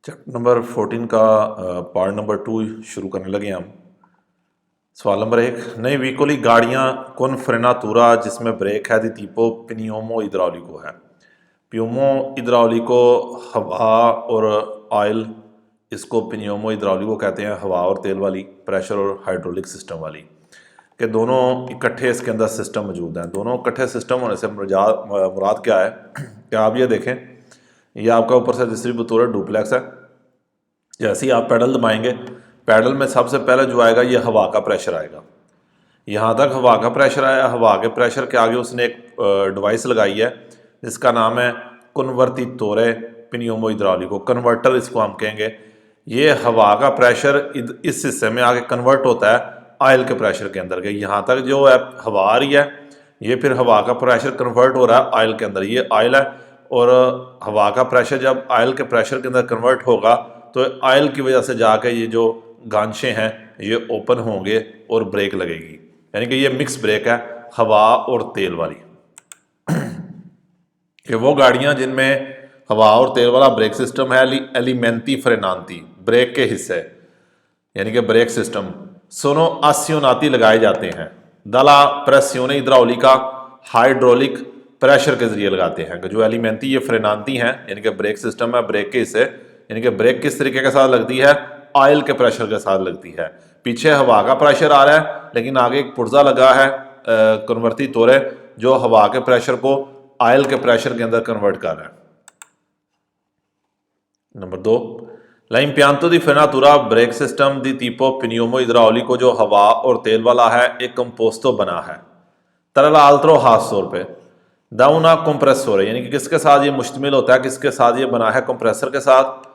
Chapter number 14 का part number 2 शुरू करने लगे हम। सवाल नंबर 1, नई व्हीकल गाड़ियां कौन फ्रेनातूरा जिसमें ब्रेक है दी tipo पिनियोमो इद्राउलिको है। प्यूमो इद्राउलिको हवा और ऑयल, इसको पिनियोमो इद्राउलिको कहते हैं, हवा और तेल वाली, प्रेशर और हाइड्रोलिक सिस्टम वाली, कि दोनों इकट्ठे इसके अंदर सिस्टम मौजूद हैं। दोनों इकट्ठे सिस्टम होने से मुराद क्या है कि आप ये देखें, ये आपका ऊपर से डिस्ट्रीब्यूटर डुप्लेक्स है। जैसे ही आप पैडल दबाएंगे, पैडल में सबसे पहले जो आएगा ये हवा का प्रेशर आएगा। यहाँ तक हवा का प्रेशर आया, हवा के प्रेशर के आगे उसने एक डिवाइस लगाई है जिसका नाम है कन्वर्तितोरे पिनियोमो इद्राउलिको, कन्वर्टर इसको हम कहेंगे। ये हवा का प्रेशर इस हिस्से में आगे कन्वर्ट होता है ऑयल के प्रेशर के अंदर के। यहाँ तक जो है हवा आ रही है, ये फिर हवा का प्रेशर कन्वर्ट हो रहा है ऑयल के अंदर, ये ऑयल है। और हवा का प्रेशर जब ऑयल के प्रेशर के अंदर कन्वर्ट होगा तो ऑयल की वजह से जाकर ये जो गांशे हैं ये ओपन होंगे और ब्रेक लगेगी, यानी कि ये मिक्स ब्रेक है हवा और तेल वाली। कि वो गाड़ियां जिनमें हवा और तेल वाला ब्रेक सिस्टम है, एलिमेंटी फ्रेनांती, ब्रेक के हिस्से यानी कि ब्रेक सिस्टम सोनो आसियोनाती लगाए जाते हैं। दला प्रेसियोने इद्राउलिका, हाइड्रोलिक प्रेशर के जरिए लगाते हैं। जो एलिमेंटी ये फ्रेनांती हैं यानी कि ब्रेक सिस्टम है, ब्रेक के हिस्से, यानी कि ब्रेक किस तरीके के साथ लगती है, ऑयल के प्रेशर के साथ लगती है। पीछे हवा का प्रेशर आ रहा है लेकिन आगे एक पुर्जा लगा है कन्वर्ती तोरे, जो हवा के प्रेशर को ऑयल के प्रेशर के अंदर कन्वर्ट कर रहा है। Number 2, l'impianto di frenatura brake system दी tipo pneumo idraulico जो हवा और तेल वाला है, एक कंपोस्टो बना है तरला आल्ट्रो हाथ तौर पे दाउना कंप्रेसोर, यानी कि किसके साथ ये मुश्तमिल होता है, किसके साथ ये बना है, कंप्रेसर के साथ।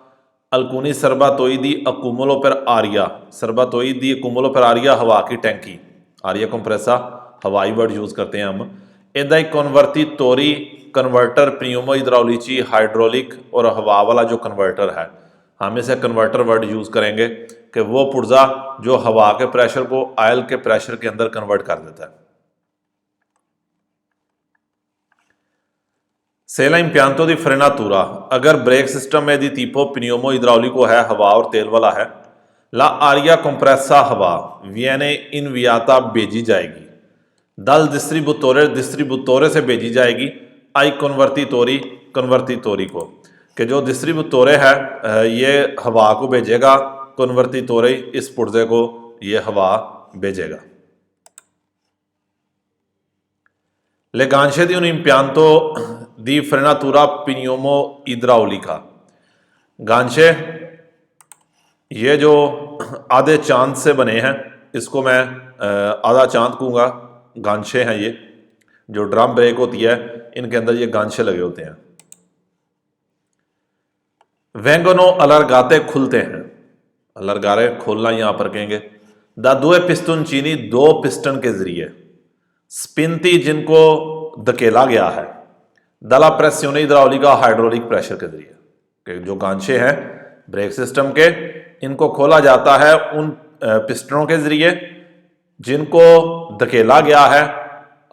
अल्कुनी सरबातोई दी अकुमुलो पर आरिया, सरबातोई दी अकुमुलो पर आरिया हवा की टैंकी, आरिया कंप्रेसा हवाई वर्ड यूज़ करते हैं हम। इदा कन्वर्ती तोरी कन्वर्टर प्नियोमो इद्राउलिची हाइड्रोलिक और हवा वाला जो कन्वर्टर है, हम इसे कन्वर्टर वर्ड यूज़ करेंगे कि वो पुर्जा जो हवा के प्रेशर को ऑयल के प्रेशर के अंदर कन्वर्ट कर देता है। सेला इम्पियांतो दी फ्रेनातूरा, अगर ब्रेक सिस्टम में दी tipo pneumo idraulico है, हवा और तेल वाला है, ला आरिया कंप्रेसा हवा वियने इनवियाता भेजी जाएगी, दल डिस्ट्रीब्यूटोरे से भेजी जाएगी, आई कन्वर्ती तोरी को, कि जो डिस्ट्रीब्यूटोरे है ये हवा को भेजेगा, कन्वर्ती तोरे इस पुर्जे को ये हवा भेजेगा। Le gance di un impianto di frenatura pneumo idraulica, Ghanche ये जो आधे चांद से बने हैं, इसको मैं आधा चांद कहूँगा, गांचे हैं ये, जो ड्रम ब्रेक होती है इनके अंदर ये गांचे लगे होते हैं। वेंगनो अलरगाते खुलते हैं, अलरगारे खोलना यहाँ पर कहेंगे। द दुए पिस्टन चीनी, दो पिस्टन के जरिए, स्पिनती जिनको धकेला गया है, दला प्रेसियोने इद्राउलिका हाइड्रोलिक प्रेशर के जरिए, कि जो गांचे हैं ब्रेक सिस्टम के, इनको खोला जाता है उन पिस्टनों के जरिए जिनको धकेला गया है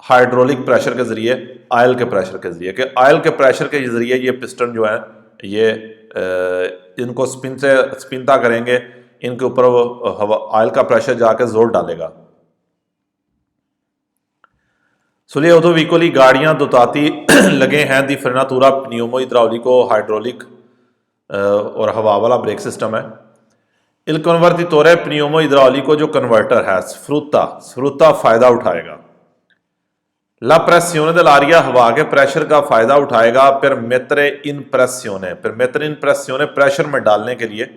हाइड्रोलिक प्रेशर के जरिए, ऑयल के प्रेशर के जरिए, कि ऑयल के प्रेशर के जरिए ये पिस्टन जो है ये इनको स्पिनता करेंगे, इनके ऊपर ऑयल का प्रेशर जाकर जोर डालेगा। सुलिए तो व्हीकल गाड़ियां दोताती लगे हैं दी फ्रेनातूरा pneumo idraulico हाइड्रोलिक और हवा वाला ब्रेक सिस्टम है। इल कन्वर्तितोरे pneumo idraulico जो कन्वर्टर है, स्फ्रूता फायदा उठाएगा। ला प्रेसियोने दलारिया हवा के प्रेशर का फायदा उठाएगा। पर मेत्रे इन प्रेसियोने प्रेशर में डालने के लिए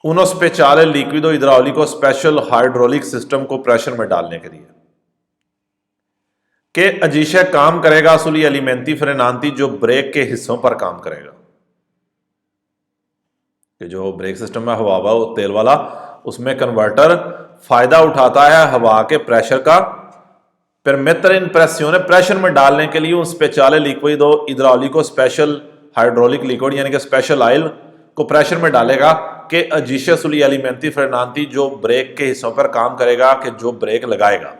उनो स्पेचाले लिक्विडो इद्राउलिको स्पेशल हाइड्रोलिक सिस्टम को प्रेशर में डालने के लिए, के अजीशे काम करेगा सुली एलिमेंटी फ्रेनांती जो ब्रेक के हिस्सों पर काम करेगा, कि जो ब्रेक सिस्टम है हवा और तेल वाला, उसमें कन्वर्टर फायदा उठाता है हवा के प्रेशर का। परमेत्र इन प्रेसियोने प्रेशर में डालने के लिए उस स्पेचाले लिक्विड इद्राउलिको स्पेशल हाइड्रोलिक लिक्विड यानी कि स्पेशल ऑयल को प्रेशर में डालेगा, के अजीशे सुली एलिमेंटी फ्रेनांती जो ब्रेक के हिस्सों पर काम करेगा, कि जो ब्रेक लगाएगा।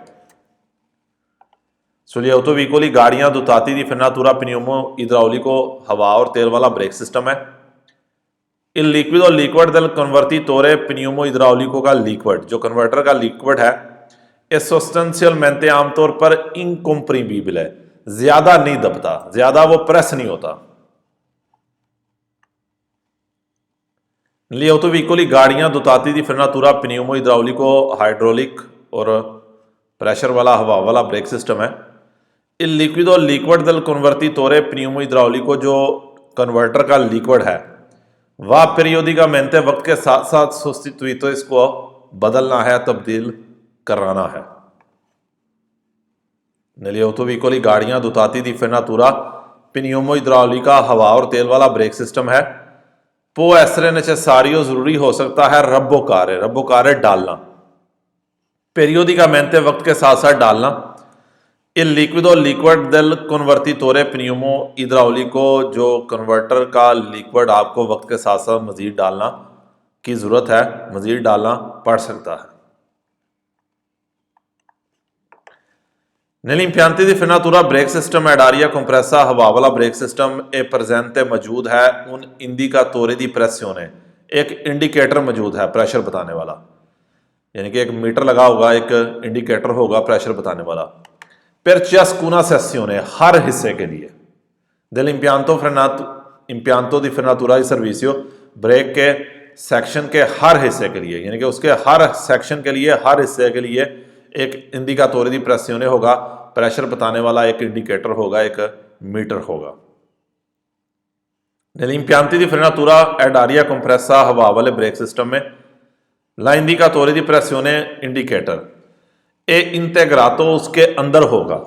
सुलिए ऑटो व्हीकल गाड़ियां दोताती दी फ्रेनातूरा pneumo idraulico हवा और तेल वाला ब्रेक सिस्टम है। il liquido liquid del convertitore pneumo-idraulico का लिक्विड, जो कन्वर्टर का लिक्विड है, ये सोस्टेंशियलmente आमतौर पर इनकम्प्रीमिबल है, ज्यादा नहीं दबता, ज्यादा वो प्रेस नहीं होता। Gli autoveicoli गाड़ियां dotati di frenatura pneumo-idraulico hydraulic और प्रेशर वाला हवा वाला ब्रेक सिस्टम है। il liquido liquid del convertitore pneumo-idraulico, जो कन्वर्टर का लिक्विड है, वह पीरियोडिकामेंटे वक्त के साथ साथ सोस्टिट्यूito, इसको बदलना है, तब्दील कराना है। Negli autoveicoli गाड़ियां dotati di frenatura pneumo-idraulica हवा और तेल वाला ब्रेक सिस्टम है। पो एसरे नेसेसारियो, जरूरी हो सकता है, रब्बोकारे डालना, पेरियोडिकामेंटे वक्त के साथ साथ डालना। il liquido liquid del convertitore pneumo-idraulico, जो कन्वर्टर का लिक्विड आपको वक्त के साथ साथ मजीद डालना की जरूरत है, मजीद डालना पड़ सकता है। Negli impianti di frenatura brake system ad aria compressa, हवा वाला ब्रेक सिस्टम ए presente मौजूद है उन इंडिकातोरे दी pressione, एक इंडिकेटर मौजूद है प्रेशर बताने वाला, यानी कि एक मीटर लगा होगा, एक इंडिकेटर होगा प्रेशर बताने वाला। per ciascuna sezione, हर हिस्से के लिए, dell'impianto di frenatura di servizio, brake के सेक्शन के हर हिस्से के लिए, यानी कि उसके हर सेक्शन के लिए, हर हिस्से के लिए एक इंडिकातोरे दी pressione होगा, प्रेशर बताने वाला एक इंडिकेटर होगा, एक मीटर होगा। Negli impianti di frenatura ad aria compressa, हवा वाले ब्रेक सिस्टम में, l'indicatore di pressione इंडिकेटर ए इंटेग्रातो उसके अंदर होगा,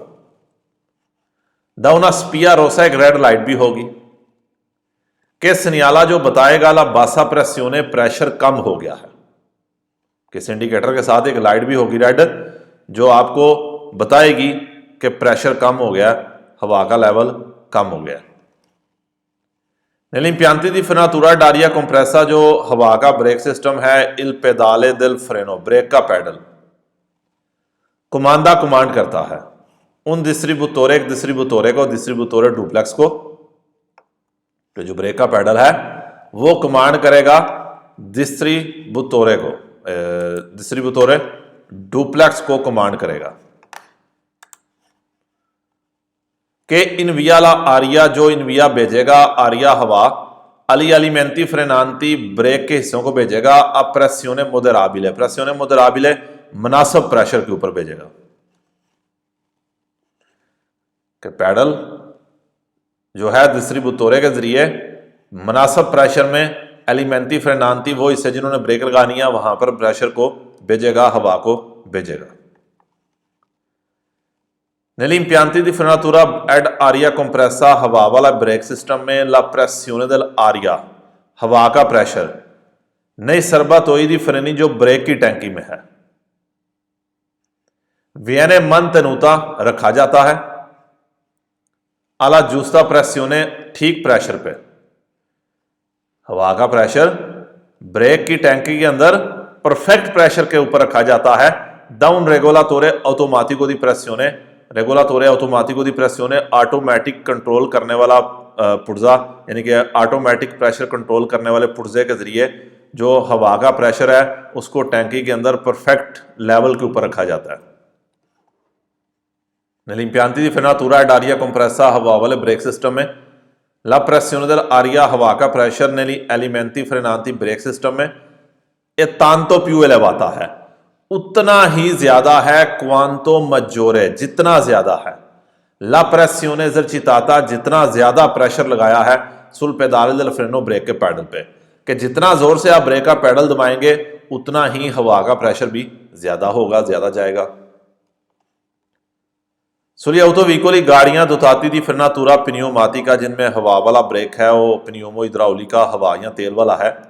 da una spia rossa, एक रेड लाइट भी होगी, के सनियाला जो बताएगा ला बासा प्रेसियोने, प्रेशर कम हो गया है। किस इंडिकेटर के साथ एक लाइट भी होगी रेड, जो आपको बताएगी कि प्रेशर कम हो गया, हवा का लेवल कम हो गया। Negli impianti di frenatura ad aria compressa, जो हवा का ब्रेक सिस्टम है, il pedale del freno, brake का पैडल कमांड करता है उन डिस्ट्रीब्यूटोरे को, डिस्ट्रीब्यूटोरे डुप्लेक्स को, तो जो ब्रेक का पैडल है वो कमांड करेगा डिस्ट्रीब्यूटोरे डुप्लेक्स को कमांड करेगा कि इनविया ला आरिया, जो इनविया भेजेगा आरिया हवा, alimenti frenanti, ब्रेक के हिस्सों को भेजेगा, अब प्रेसियोने मोदराबिले, मुनासिब प्रेशर के ऊपर भेजेगा। कि पैडल जो है डिस्ट्रीब्यूटोरे के जरिए मुनासिब प्रेशर में एलिमेंटी फ्रेनांती, वो हिस्से जिन्होंने ब्रेक लगानी है, वहां पर प्रेशर को भेजेगा, हवा को भेजेगा। Negli impianti di frenatura ad aria compressa, हवा वाला ब्रेक सिस्टम में, la pressione dell'aria, हवा का प्रेशर, नई सर्बातोई दी फ्रेनी, जो ब्रेक की टैंकी में है, viene mantenuta, रखा जाता है, alla giusta pressione, ठीक प्रेशर पे, हवा का प्रेशर ब्रेक की टैंकी के अंदर परफेक्ट प्रेशर के ऊपर रखा जाता है। da un regolatore automatico di pressione, रेगुलातोरे ऑटोमेटिको दी प्रेसियोने, ऑटोमेटिक कंट्रोल करने वाला पुर्जा, यानी कि ऑटोमेटिक प्रेशर कंट्रोल करने वाले पुर्जे के जरिए जो हवा का प्रेशर है उसको टैंकी के अंदर परफेक्ट लेवल के ऊपर रखा जाता है। Negli impianti di frenatura ad aria compressa, हवा वाले ब्रेक सिस्टम में, la pressione dell'aria, हवा का pressure, negli elementi frenanti, brake system में, ये tanto più elevata है, उतना ही ज्यादा है, क्वांतो मजोरे, जितना ज्यादा है, ला प्रेसियोने एजरचिताता, जितना ज्यादा प्रेशर लगाया है, सुल पेदाले del freno, ब्रेक के पैडल पे, कि जितना जोर से आप ब्रेक का पैडल दबाएंगे उतना ही हवा का प्रेशर भी ज्यादा होगा, ज्यादा जाएगा। सुली autoveicoli, गाड़ियां dotati di frenatura pneumatica, जिनमें हवा वाला ब्रेक है, वो pneumo idraulica, हवा या तेल वाला है,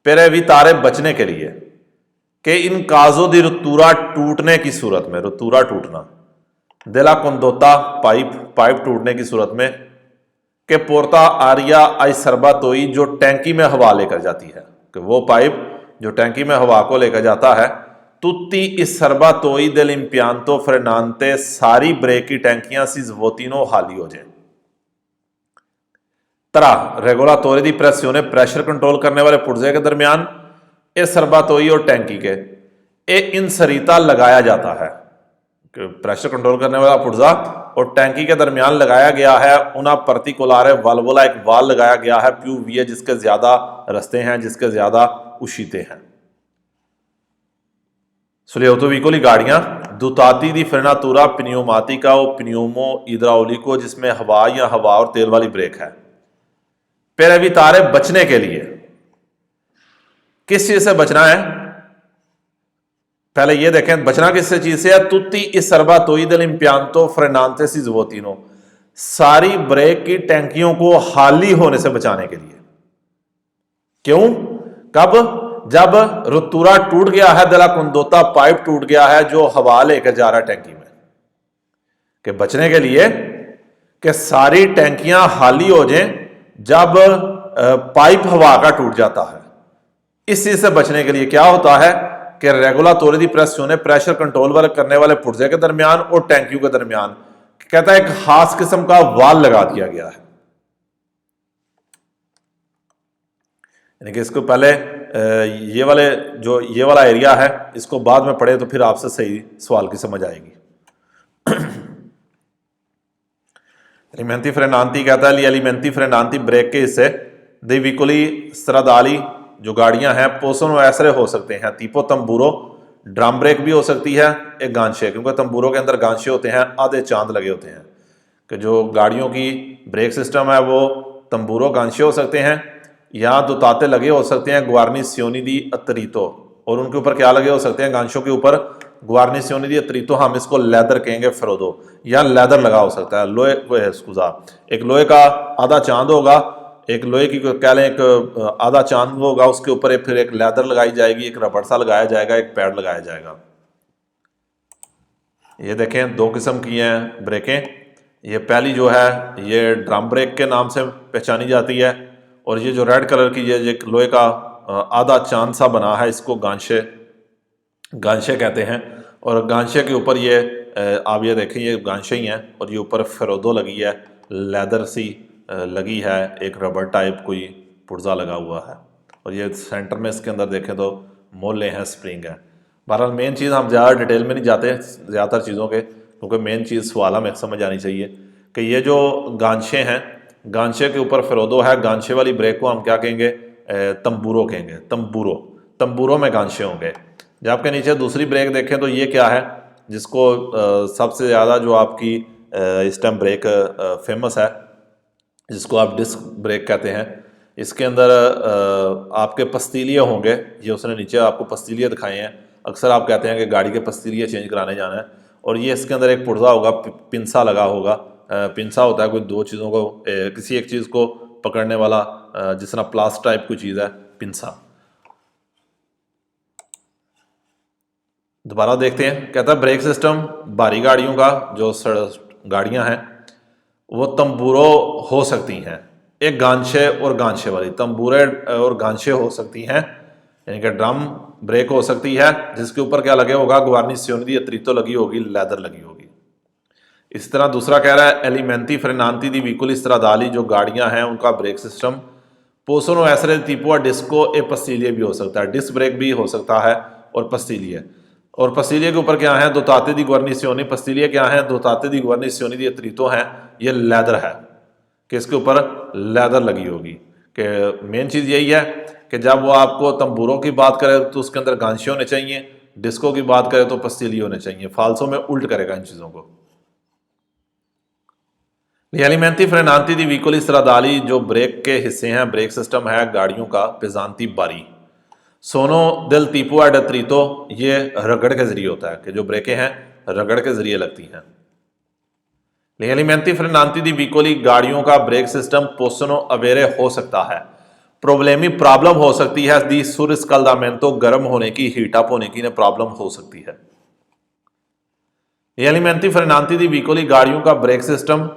per evitare, बचने के लिए, कि इन काजो दी रतूरा, टूटने की सूरत में, रतूरा टूटना, देला कंदोता, पाइप टूटने की सूरत में, कि पोर्ता आरिया आई सरबातोई, जो टैंकी में हवा लेकर जाती है, कि वो पाइप जो टैंकी में हवा को लेकर जाता है, तुत्ती इस सरबातोई del impianto frenante, सारी ब्रेक की टैंकियां सी वोतीनो खाली हो जाए, Tra regolatori di pressione pressure control करने वाले पुर्जे के दरमियान ए सरबातोई और टैंकी के ए इंसरीता लगाया जाता है। प्रेशर कंट्रोल करने वाला पुर्जा और टैंकी के दरमियान लगाया गया है उना पर्टिकुलर वाल्वोला, एक वाल लगाया गया है प्यू वी जिसके ज्यादा रस्ते हैं, जिसके ज्यादा उशीते हैं। Sull'autovicoli गाड़ियां दोताती दी फ्रेनातुरा pneumatica o pneumo idraulico जिसमें हवा या हवा और तेल वाली ब्रेक है। per evitare बचने के लिए, किस चीज से बचना है? पहले ये देखें बचना किस चीज से है। तुत्ती इस सर्बातोई dell'impianto frenante si svuotino, सारी ब्रेक की टैंकियों को खाली होने से बचाने के लिए। क्यों? कब? जब रुतूरा टूट गया है, दला कुंदोता पाइप टूट गया है जो हवा लेकर जा रहा है टैंकी में, कि बचने के लिए कि सारी टैंकियां खाली हो जाएं जब पाइप हवा का टूट जाता है। इस चीज से बचने के लिए क्या होता है कि रेगुलातोरी दी प्रेसियोने प्रेशर कंट्रोल वाले करने वाले पुर्जे के दरमियान और टैंकियों के दरमियान कहता है एक खास किस्म का वाल लगा दिया गया है। यानी कि इसको पहले ये वाला एरिया है, इसको बाद में पढ़े तो फिर आपसे सही सवाल की समझ आएगी। एलिमेंटी फ्रेनांती कहता है एलिमेंटी फ्रेनांती ब्रेक के हिस्से दे विकुली स्त्रदाली जो गाड़ियां हैं पोसोनो ऐसरे हो सकते हैं। तीपो तंबूरो ड्रम ब्रेक भी हो सकती है, एक गांशे, क्योंकि तंबूरों के अंदर गांशे होते हैं, आधे चांद लगे होते हैं कि जो गाड़ियों की ब्रेक सिस्टम है वो तंबूरो गांशे हो सकते हैं या दो ताते लगे हो सकते हैं ग्वार्निसियोनी दी अतरीतो, और उनके ऊपर क्या लगे हो सकते हैं? गांशों के ऊपर ग्वार्निसियोनी दी अतरीतो, हम इसको लेदर कहेंगे, फ्रोदो, या लेदर लगा हो सकता है। लोहे एक लोहे का आधा चांद होगा, एक लोहे की कह लें एक आधा चांद होगा, उसके ऊपर फिर एक लेदर लगाई जाएगी, एक रबड़ सा लगाया जाएगा, एक पैड लगाया जाएगा। ये देखें दो किस्म की हैं ब्रेकें। ये पहली जो है ये ड्रम ब्रेक के नाम से पहचानी जाती है, और ये जो रेड कलर की ये एक लोहे का आधा चांद सा बना है, इसको गांशे कहते हैं। और गांशे के ऊपर ये आप ये देखें ये गांशे ही हैं, और ये ऊपर फेरोदो लगी है, लेदर सी लगी है, एक रबर टाइप कोई पुर्जा लगा हुआ है, और ये सेंटर में इसके अंदर देखें तो मोले हैं, स्प्रिंग है। बहरहाल मेन चीज़ हम ज़्यादा डिटेल में नहीं जाते ज़्यादातर चीज़ों के, क्योंकि मेन चीज़ सवाल हमें समझ आनी चाहिए कि ये जो गांशे हैं, गांशे के ऊपर फेरोदो है, गांशे वाली ब्रेक को हम क्या कहेंगे? तंबूरो कहेंगे। तंबूरो में गांशे होंगे। जब आपके नीचे दूसरी ब्रेक देखें तो ये क्या है, जिसको सबसे ज़्यादा जो आपकी इस टाइम ब्रेक फेमस है, जिसको आप डिस्क ब्रेक कहते हैं, इसके अंदर आपके पस्तीलिए होंगे। ये उसने नीचे आपको पस्तीलिए दिखाए हैं। अक्सर आप कहते हैं कि गाड़ी के पस्तीलिए चेंज कराने जाना है, और ये इसके अंदर एक पुर्जा होगा, पिंसा लगा होगा। पिंसा होता है कोई दो चीज़ों को किसी एक चीज़ को पकड़ने वाला, जिस तरह प्लास टाइप कोई चीज़ है, पिंसा। दोबारा देखते हैं, कहता है ब्रेक सिस्टम भारी गाड़ियों का जो गाड़ियां हैं वो तंबूरो हो सकती हैं, एक गांशे और गांशे वाली, तंबूरे और गांशे हो सकती हैं, यानी कि ड्रम ब्रेक हो सकती है जिसके ऊपर क्या लगे होगा? गुआर्निसियोनी दी अतरीतो लगी होगी, लेदर लगी होगी। इस तरह दूसरा कह रहा है एलिमेंटी फ्रेनांती दी व्हीकल स्त्रदाली जो गाड़ियां हैं उनका ब्रेक सिस्टम पोसोनो एसरे तीपो डिस्को ए पस्तीलिए भी हो सकता है, डिस्क ब्रेक भी हो सकता है और पस्तीलिए। और पस्तीलिए के ऊपर क्या है? दोताते दी गुआर्निसियोनी। पस्तीलिए क्या है? दोताते दी गुआर्निसियोनी दी अतरीतो हैं, ये लेदर है कि इसके ऊपर लेदर लगी होगी। कि मेन चीज़ यही है कि जब वो आपको तंबूरों की बात करे तो उसके अंदर गांशे होने चाहिए, डिस्को की बात करे तो पस्तीलिए होने चाहिए। फालसो में उल्ट करेगा इन चीज़ों को। एलिमेंटी फ्रेनांती दी व्हीकल स्त्रदाली जो ब्रेक के हिस्से हैं, ब्रेक सिस्टम है गाड़ियों का, पेजांती बारी सोनो दिल तीपो एड अतरीतो, ये रगड़ के जरिए होता है कि जो ब्रेकें हैं रगड़ के जरिए लगती हैं। एलिमेंटी फ्रेनांती दी व्हीकल गाड़ियों का ब्रेक सिस्टम पोसनो अवेरे हो सकता है, प्रॉब्लम हो सकती है दी सुरस्कल्दामेंटो गर्म होने की, हीट अप होने की ने प्रॉब्लम हो सकती है। एलिमेंटी फ्रेनांती दी व्हीकल गाड़ियों का ब्रेक सिस्टम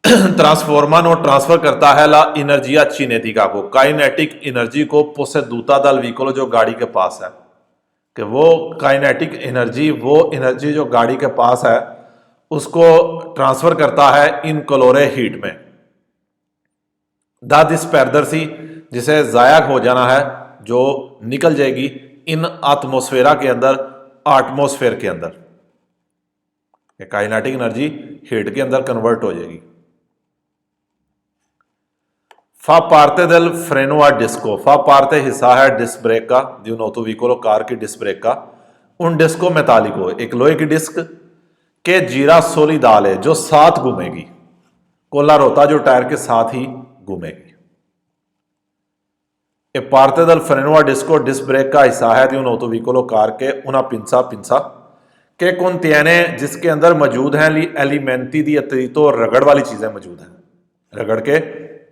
ट्रांसफॉर्मर और ट्रांसफर करता है ला एनर्जिया चिनेटिका को, काइनेटिक एनर्जी को पोसेदूता दल व्हीकल जो गाड़ी के पास है, कि वो काइनेटिक एनर्जी, वो एनर्जी जो गाड़ी के पास है उसको ट्रांसफर करता है इन कलोरे हीट में। दा डिस्पेरदर्सी जिसे ज़ाया हो जाना है, जो निकल जाएगी इन आत्मोस्फेरा के अंदर, आटमोस्फेयर के अंदर। काइनेटिक एनर्जी हीट के अंदर कन्वर्ट हो जाएगी। फा Partey del freno a disco, फा पार्टे हिस्सा है डिस्क ब्रेक का, दी नोतो व्हीकल कार की डिस्क ब्रेक का। उन डिस्को मेटालिको, एक लोहे की डिस्क के जीरा सोलिडाले जो साथ घूमेगी, कोला रोता जो टायर के साथ ही घूमेगी। ए पार्टे del freno a disco disc brake का हिस्सा है, दी नोतो व्हीकल कार के उना पिंसा पिंसा के contiene जिसके अंदर मौजूद हैं एलिमेंटी दी अतिरिक्त रगड़ वाली चीजें मौजूद हैं, रगड़ के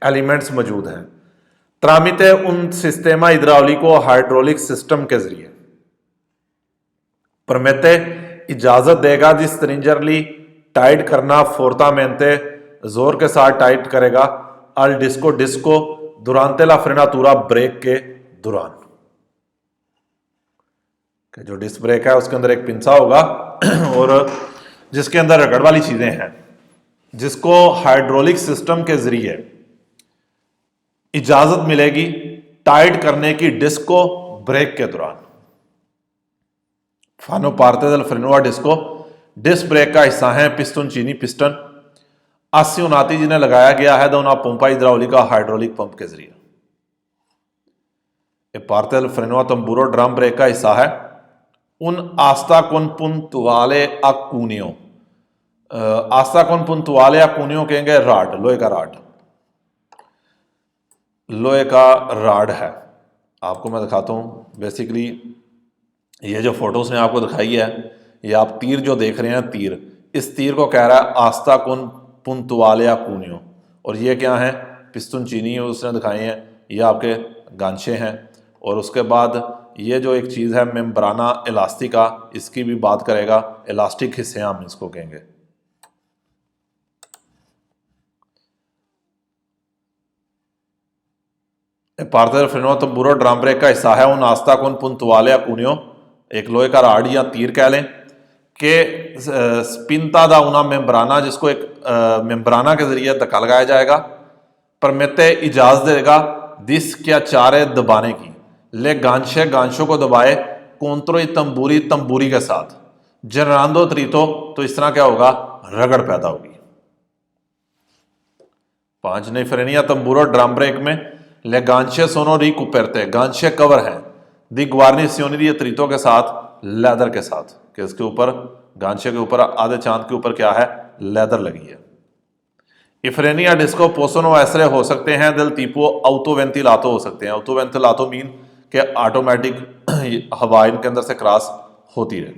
एलिमेंट्स मौजूद हैं। ट्रामिते उन सिस्टेमा हिद्राउलिको हाइड्रोलिक सिस्टम के जरिए परमेते इजाजत देगा जिस स्ट्रिंजरली टाइट करना, फोर्तामेंटे जोर के साथ टाइट करेगा, अल डिस्को डिस्को दुरांते ला फ्रेनातूरा ब्रेक के दौरान। जो डिस्क ब्रेक है उसके अंदर एक पिंसा होगा और जिसके अंदर रगड़ वाली चीजें हैं, जिसको हाइड्रोलिक सिस्टम के जरिए इजाजत मिलेगी टाइट करने की डिस्क को ब्रेक के दौरान। फानो पार्टे del freno a disco disc brake का हिस्सा है पिस्टन चीनी पिस्टन आस्योनाती जिन्हें लगाया गया है दोना पंपा हिद्राउलिका हाइड्रोलिक पंप के जरिए। Partey del freno a tamburo drum brake का हिस्सा है उन आस्ता con puntuale a cuneo, आस्ता con puntuale a cuneo कहेंगे राड, लोहे का राड, लोहे का राड है। आपको मैं दिखाता हूं। बेसिकली ये जो फोटोज ने आपको दिखाई है, ये आप तीर जो देख रहे हैं, तीर, इस तीर को कह रहा है आस्ता कुन पुंतवालिया कूनियो, और ये क्या है, पिस्तुन चीनी उसने दिखाए हैं, ये आपके गांचे हैं। और उसके बाद ये जो एक चीज़ है मेम्ब्राना इलास्टिका, इसकी भी बात करेगा, इलास्टिक हिस्से हम इसको कहेंगे। Partey del freno a tamburo drum brake का हिस्सा है उन आस्ता कुन पुंतवालिया कूनियो, एक लोहे का राड या तीर कह लें, के स्पिनता दा उना मेम्ब्राना, जिसको एक मेम्ब्राना के जरिए धक्का लगाया जाएगा, परमेते इजाजत देगा दिस क्या चारे दबाने की, ले गांशे गांशों को दबाए, कोंत्रो तंबूरी तंबूरी के साथ, जनरांदो त्रीतो, तो इस तरह क्या होगा, रगड़ पैदा होगी। 5 नई फ्रेनिया तंबूरो ड्रम ब्रेक में ले गांशे सोनो रिकुपेरते, गांशे कवर हैं दी ग्वार्निशियोनी दी त्रीतों के साथ, लेदर के साथ, कि इसके ऊपर गांचे के ऊपर आधे चांद के ऊपर क्या है, लेदर लगी है। इफ्रेनिया डिस्को पोसोनो ऐसे हो सकते हैं, दिल तीपो ऑटो वेंटिलातो हो सकते हैं। ऑटो वेंटिलातो मीन के ऑटोमेटिक हवा इनके अंदर से क्रॉस होती रहे।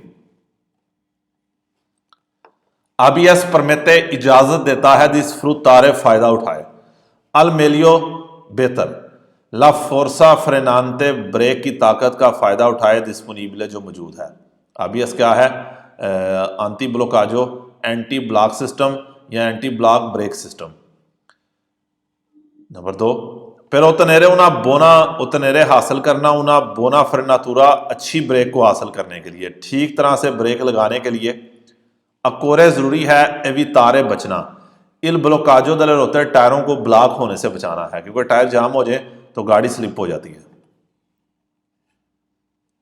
आबीएस परमेते इजाजत देता है दिस फ्रूतारे फायदा उठाए, अल मेलियो बेहतर ला फोर्सा फ्रेनांते ब्रेक की ताकत का फायदा उठाए डिस्पोनिबल जो मौजूद है। आबीएस क्या है, एंटी ब्लॉकाजो, एंटी ब्लॉक सिस्टम या anti block brake system. Number 2, pero उतनेरे उना बोना, उतनेरे हासिल करना, उना बोना फ्रेनातूरा अच्छी ब्रेक को हासिल करने के लिए, ठीक तरह से ब्रेक लगाने के लिए अकोरे जरूरी है, एवितारे बचना, इल ब्लॉकाजो दले होते हैं, टायरों को ब्लॉक होने से बचाना है, क्योंकि टायर जाम हो जाए तो गाड़ी स्लिप हो जाती है।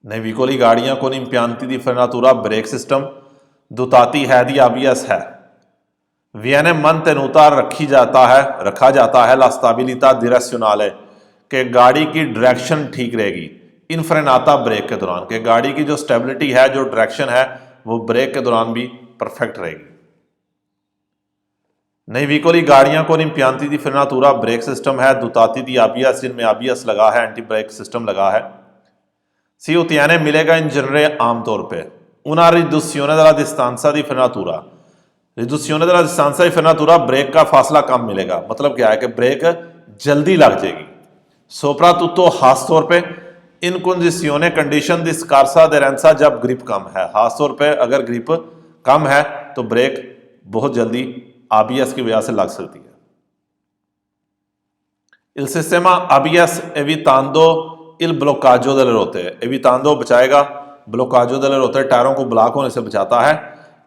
नई विकोली गाड़ियां को इम्पियांती दी फ्रेनातूरा ब्रेक सिस्टम दुताती है दी आबीएस है, वियने मन तेनुता रखा जाता है ला स्टेबिलिटा डायरेक्शनले, के गाड़ी की डायरेक्शन ठीक रहेगी इन फ्रेनाता ब्रेक के दौरान, के गाड़ी की जो स्टेबिलिटी है, जो डायरेक्शन है, वो ब्रेक के दौरान भी परफेक्ट रहेगी। नई विकोली गाड़ियां को इम्पियांती दी फ्रेनातूरा ब्रेक सिस्टम है दुताती दी आबीएस, जिनमें आबीएस लगा है, एंटी ब्रेक सिस्टम लगा है। सी उतियाने मिलेगा इन जनरे आमतौर पे una riduzione della distanza di frenatura, रिduzione della distanza di frenatura, brake का फासला कम मिलेगा। मतलब क्या है कि ब्रेक जल्दी लग जाएगी। सोप्रातुतो खास तौर पे इन कंडीशने कंडीशन दी स्कारसा देरेंसा, जब ग्रिप कम है, खास तौर पे अगर ग्रिप कम है तो ब्रेक बहुत जल्दी आबीएस की वजह से लग सकती है। Il sistema ABS evitando il bloccaggio delle rotte, evitando बचाएगा, ब्लॉकाजो दले रोते टायरों को ब्लॉक होने से बचाता है।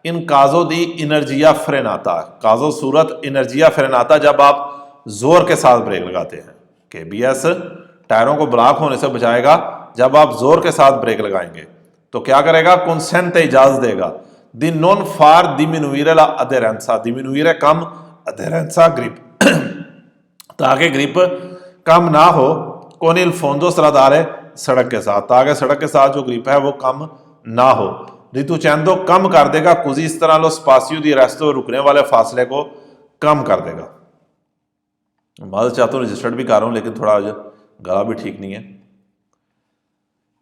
इन काजो दी इनर्जिया फ्रेनाता, काजो सूरत इनर्जिया फ्रेनाता, जब आप जोर के साथ ब्रेक लगाते हैं। KBS टायरों को ब्लॉक होने से बचाएगा जब आप जोर के साथ ब्रेक लगाएंगे। तो क्या करेगा, कंसेंट इजाजत देगा दी नॉन फार डिमिनुire la aderenza, डिमिनुire कम, अधेरेंसा ग्रिप, ताकि ग्रिप कम ना हो, con il fondo stradale सड़क के साथ, ताकि सड़क के साथ जो ग्रिप है वो कम ना हो। रितुचेंदो कम कर देगा कुछ इस तरह लो स्पासियो दी रेस्तो, रुकने वाले फासले को कम कर देगा। मैं चाहता हूँ रजिस्टर्ड भी कर रहा हूँ लेकिन थोड़ा गला भी ठीक नहीं है।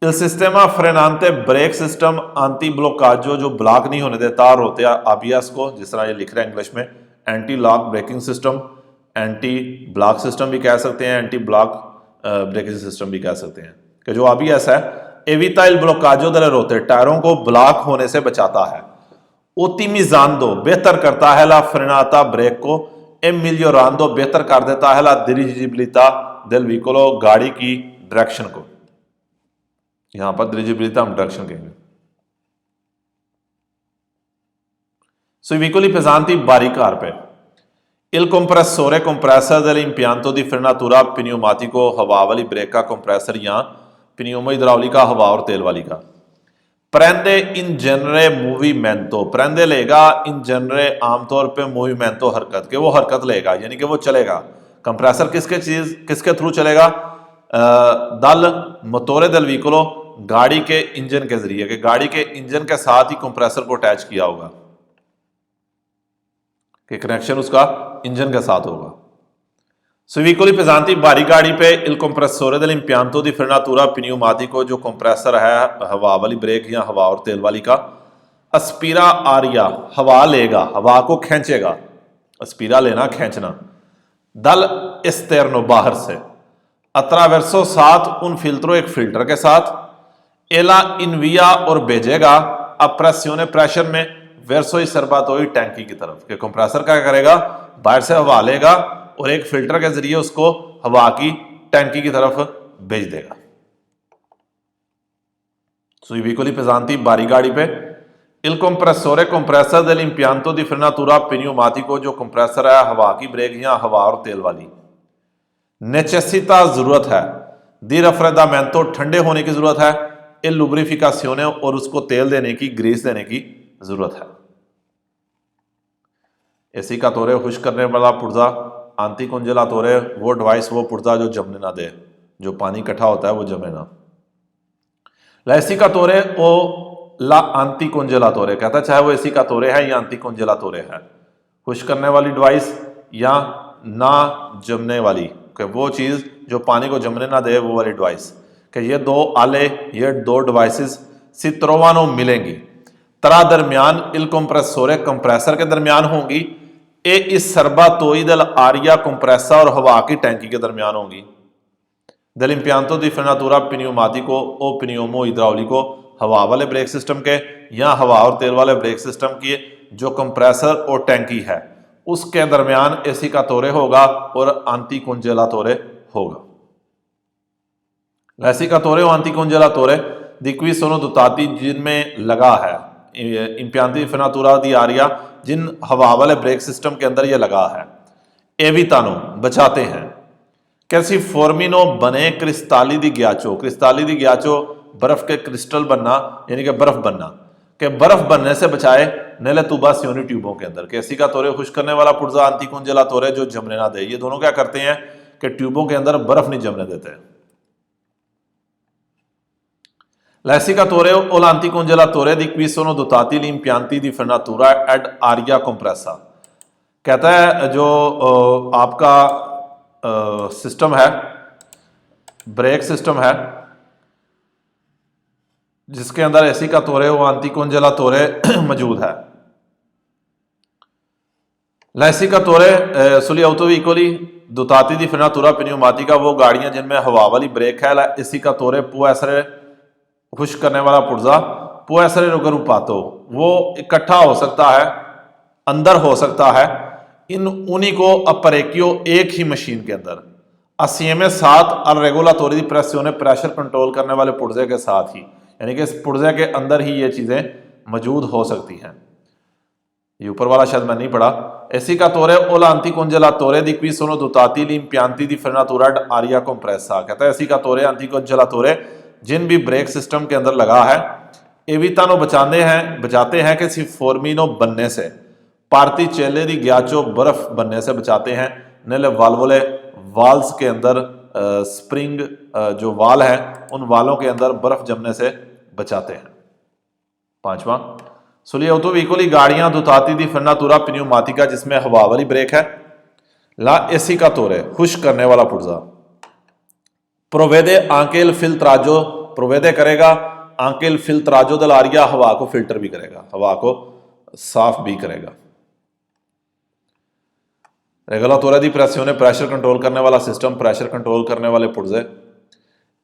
इल सिस्टमा फ्रेनांते ब्रेक सिस्टम आंटी ब्लोकाजो, जो ब्लॉक नहीं होने देता होते ABS को, जिस तरह ये लिख रहे हैं इंग्लिश में, anti lock braking system, anti block system भी कह सकते हैं, एंटी ब्लॉक ब्रेकिंग सिस्टम भी कह सकते हैं। कि जो ABS है एविता इल ब्लोकाजो दले रोते, टायरों को ब्लॉक होने से बचाता है। ओटिमिजांदो बेहतर करता है ला फ्रेनाता ब्रेक को, एमिलियोरांदो बेहतर कर देता है ला डिरिजिबिलिटा देल व्हीकलो, गाड़ी की डायरेक्शन को। यहां पर डिरिजिबिलिटा हम डायरेक्शन कहेंगे। Sui veicoli pesanti baricarpe, il compressore compressor dell'impianto di frenatura pneumatico, हवा वाली ब्रेक का कंप्रेसर या pneumo idraulica, हवा और तेल वाली का। prende in genere movimento, prende लेगा in genere आमतौर पे movimento हरकत, के वो हरकत लेगा यानी कि वो चलेगा। कंप्रेसर किसके थ्रू चलेगा, दल मोटोरे del veicolo, गाड़ी के इंजन के जरिए, कि गाड़ी के इंजन के साथ ही कंप्रेसर को अटैच किया होगा, कि कनेक्शन उसका इंजन के साथ होगा। Sui veicoli pesanti भारी गाड़ी पे il compressore dell'impianto di frenatura pneumatico, जो कंप्रेसर है हवा वाली ब्रेक या हवा और तेल वाली का, अस्पीरा आरिया हवा लेगा, हवा को खींचेगा, अस्पीरा लेना खींचना, दल एस्टेर्नो बाहर से, अत्रावेर्सो साथ उन फिल्टरों एक फिल्टर के साथ, एला इनविया और भेजेगा अप्रेसियोने प्रेशर में, वेर्सोई सर्बातोई टैंकी की तरफ, कि कंप्रेसर क्या करेगा, बाहर से हवा लेगा और एक फिल्टर के जरिए उसको हवा की टैंकी की तरफ भेज देगा। Sui veicoli pesanti भारी गाड़ी पे il compressore compressor dell'impianto di frenatura pneumatico, जो कंप्रेसर है हवा की ब्रेक या हवा और तेल वाली, नेसेसिटा जरूरत है, दी रफ्रेदामेंटो ठंडे होने की जरूरत है, il lubrificazione और उसको तेल देने की, ग्रीस देने की जरूरत है। एसी का तोरे खुश करने वाला पुर्जा, आंटी कुंजला तोरे वो डिवाइस, वो पुर्जा जो जमने ना दे, जो पानी इकट्ठा होता है वो जमे ना। एसी का तोरे ओ ला आंटी कुंजला तोरे, कहता चाहे वो एसी का तोरे है या आंटी कुंजला तोरे है, खुश करने वाली डिवाइस या ना जमने वाली, कि वो चीज जो पानी को जमने ना दे वो वाली डिवाइस, कि ये दो आले, ये दो डिवाइसेस सित्रोवानो मिलेंगी, तरा दरमियान इल कंप्रेसोरे कंप्रेसर के दरमियान होंगी, ए इस सर्बातोई दल आरिया कंप्रेसर और हवा की टैंकी के दरमियान होंगी, दल इम्पियांतो दी फ्रेनातुरा pneumatico ओ pneumo idraulico, हवा वाले ब्रेक सिस्टम के या हवा और तेल वाले ब्रेक सिस्टम की जो कंप्रेसर और टैंकी है उसके दरमियान एसी का तोरे होगा और आंटी कुंजेला तोरे होगा। एसी का तोरे और आंटी कुंजेला तोरे di cui sono dotati, जिनमें लगा है, impianti frenatura di aria, जिन हवा वाले ब्रेक सिस्टम के अंदर ये लगा है, एवितानो बचाते हैं, कैसी फॉर्मिनो बने क्रिस्टाली दी ग्याचो, क्रिस्टाली दी ग्याचो बर्फ के क्रिस्टल बनना यानी कि बर्फ बनना, के बर्फ बनने से बचाए नेले तुबासियोनी ट्यूबों के अंदर। कैसी का तोरे खुश करने वाला पुर्जा, आंटी कुंजला तोरे जो जमने ना दे, ये दोनों क्या करते हैं कि ट्यूबों के अंदर बर्फ नहीं जमने देते। L'essicatore o l'anticongelatore di cui sono dotati gli impianti di frenatura ad aria compressa, कहता है जो आपका सिस्टम है, ब्रेक सिस्टम है जिसके अंदर एसी का तोरे वो anticongelatore मौजूद है। L'essicatore sugli autoveicoli dotati di frenatura pneumatica, वो गाड़ियां जिनमें हवा वाली ब्रेक है, l'essicatore può essere खुश करने वाला पुर्जा, पुएसरे रुगरुपातो, वो इकट्ठा हो सकता है, अंदर हो सकता है, इन उन्हीं को अपरेकियो एक ही मशीन के अंदर, असीमे साथ और रेगुलातोरी प्रेसियों ने प्रेशर कंट्रोल करने वाले पुर्जे के साथ ही, यानी कि इस पुर्जे के अंदर ही ये चीजें मौजूद हो सकती हैं। ये ऊपर वाला शायद मैं नहीं पढ़ा, Essiccatore o l'anticongelatore di cui sono dotati gli impianti di frenatura ad aria compressa। कहता है एसिकातोरे एंटीकोंजेलातोरे जिन भी ब्रेक सिस्टम के अंदर लगा है एवितानो बचाते हैं कि सिफोर्मिनो बनने से, पार्टिचेले दी ग्याचो बर्फ बनने से बचाते हैं। नेले वाल्वोले वाल्स के अंदर स्प्रिंग जो वाल है उन वालों के अंदर बर्फ जमने से बचाते हैं। पांचवा, सुलिए ऑटोवीकोली गाड़ियां दोताती दी फ्रेनातुरा प्न्यूमाटिका जिसमें हवा वाली ब्रेक है। ला एसिकातोरे खुश्क करने वाला पुर्जा। प्रोवेदे आंकेल फिल्ट्राजो प्रोवेदे करेगा आंकेल फिल्ट्राजो दलारिया हवा को फिल्टर भी करेगा, हवा को साफ भी करेगा। रेगुलातोरे दी प्रेसियोने प्रेशर कंट्रोल करने वाला सिस्टम, प्रेशर कंट्रोल करने वाले पुर्जे।